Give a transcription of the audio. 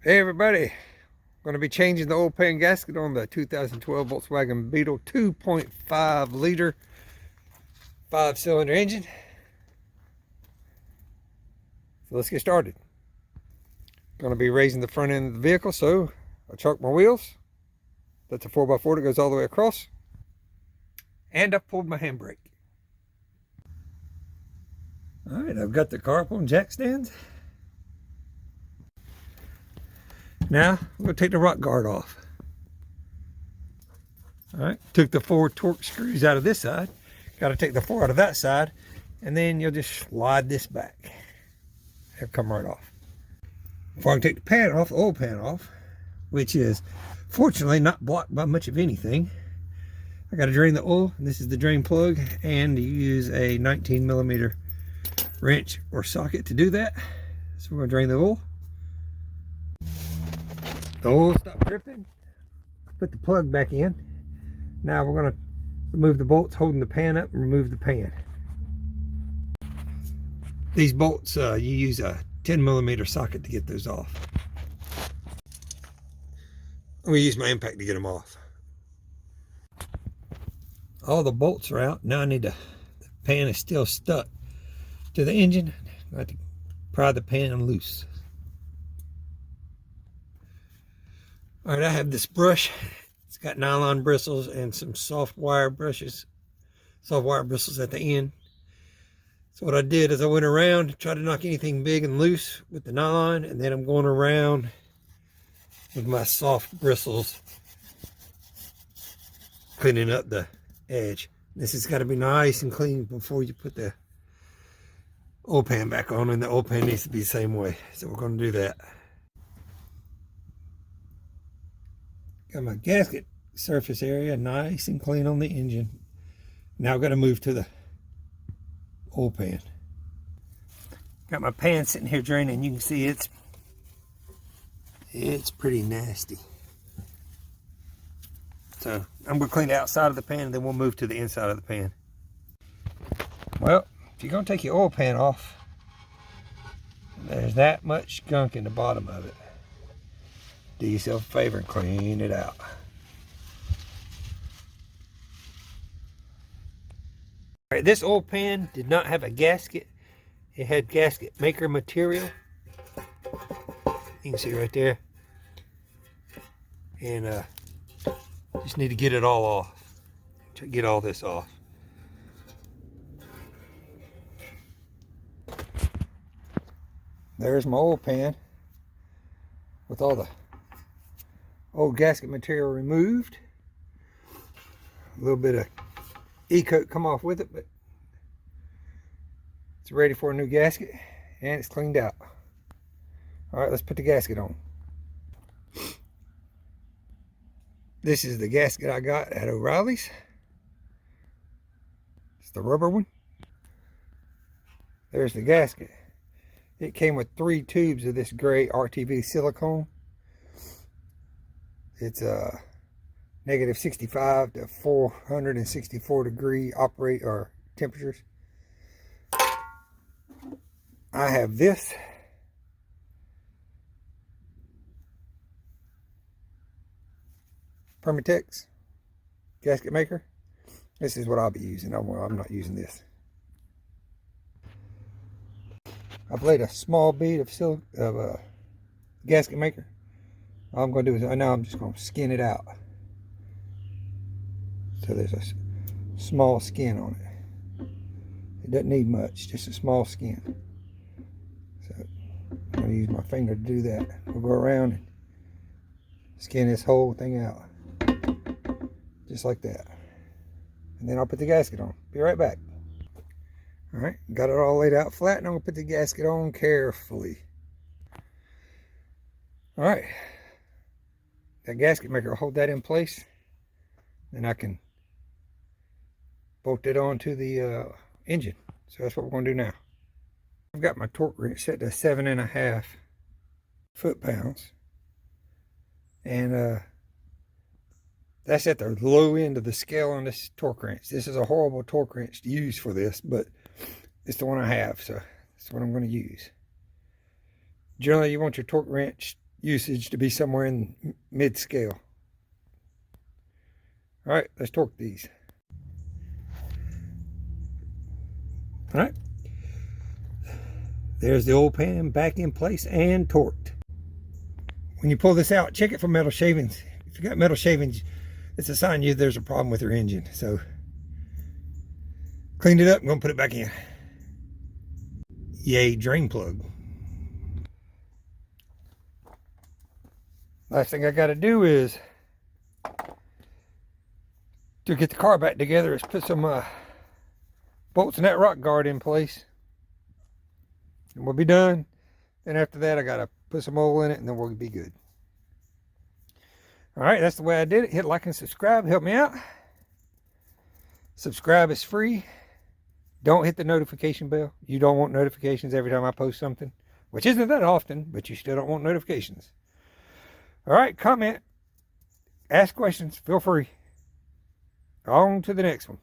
Hey everybody, going to be changing the oil pan gasket on the 2012 Volkswagen Beetle 2.5 liter 5-cylinder engine. So let's get started. Going to be raising the front end of the vehicle, so I chalked my wheels. That's a 4x4 that goes all the way across. And I pulled my handbrake. Alright, I've got the car up on jack stands. Now, I'm going to take the rock guard off. Alright, took the 4 torque screws out of this side. Got to take the 4 out of that side. And then you'll just slide this back. It'll come right off. Before I can take the pan off, the oil pan off, which is fortunately not blocked by much of anything, I got to drain the oil. This is the drain plug, and you use a 19mm wrench or socket to do that. So we're going to drain the oil. The oil stopped dripping. Put the plug back in. Now we're going to remove the bolts holding the pan up and remove the pan. These bolts, you use a 10mm socket to get those off. I'm going to use my impact to get them off. All the bolts are out. Now I need the pan is still stuck to the engine. I have to pry the pan loose. All right, I have this brush. It's got nylon bristles and some soft wire bristles at the end. So what I did is I went around, tried to knock anything big and loose with the nylon, and then I'm going around with my soft bristles, cleaning up the edge. This has got to be nice and clean before you put the oil pan back on, and the oil pan needs to be the same way. So we're going to do that. Got my gasket surface area nice and clean on the engine. Now I've got to move to the oil pan. Got my pan sitting here draining. You can see it's pretty nasty. So I'm going to clean the outside of the pan, and then we'll move to the inside of the pan. Well, if you're going to take your oil pan off, there's that much gunk in the bottom of it. Do yourself a favor and clean it out. All right, this oil pan did not have a gasket. It had gasket maker material. You can see right there. And just need to get it all off. To get all this off. There's my oil pan with all the old gasket material removed. A little bit of E-coat come off with it, but it's ready for a new gasket, and it's cleaned out. All right, let's put the gasket on. This is the gasket I got at O'Reilly's. It's the rubber one. There's the gasket. It came with 3 tubes of this gray RTV silicone. It's negative 65 to 464 degree temperatures. I have this. Permatex gasket maker. This is what I'll be using. I'm not using this. I've laid a small bead of gasket maker. All I'm going to do is now I'm just going to skin it out. So there's a small skin on it. It doesn't need much, just a small skin. So I'm going to use my finger to do that. We'll go around and skin this whole thing out. Just like that. And then I'll put the gasket on. Be right back. Alright, got it all laid out flat, and I'm going to put the gasket on carefully. Alright. That gasket maker will hold that in place. Then I can bolt it onto the engine. So that's what we're going to do now. I've got my torque wrench set to 7.5 foot-pounds. And that's at the low end of the scale on this torque wrench. This is a horrible torque wrench to use for this, but it's the one I have, so that's what I'm going to use. Generally, you want your torque wrench usage to be somewhere in mid-scale. All right, let's torque these. All right, there's the oil pan back in place and torqued. When you pull this out, check it for metal shavings. If you got metal shavings, it's a sign there's a problem with your engine. So cleaned it up, I'm gonna put it back in. Yay, drain plug. Last thing I gotta do is, to get the car back together, is put some bolts in that rock guard in place. And we'll be done. And after that, I gotta put some oil in it and then we'll be good. All right, that's the way I did it. Hit like and subscribe, help me out. Subscribe is free. Don't hit the notification bell. You don't want notifications every time I post something, which isn't that often, but you still don't want notifications. All right, comment, ask questions, feel free. On to the next one.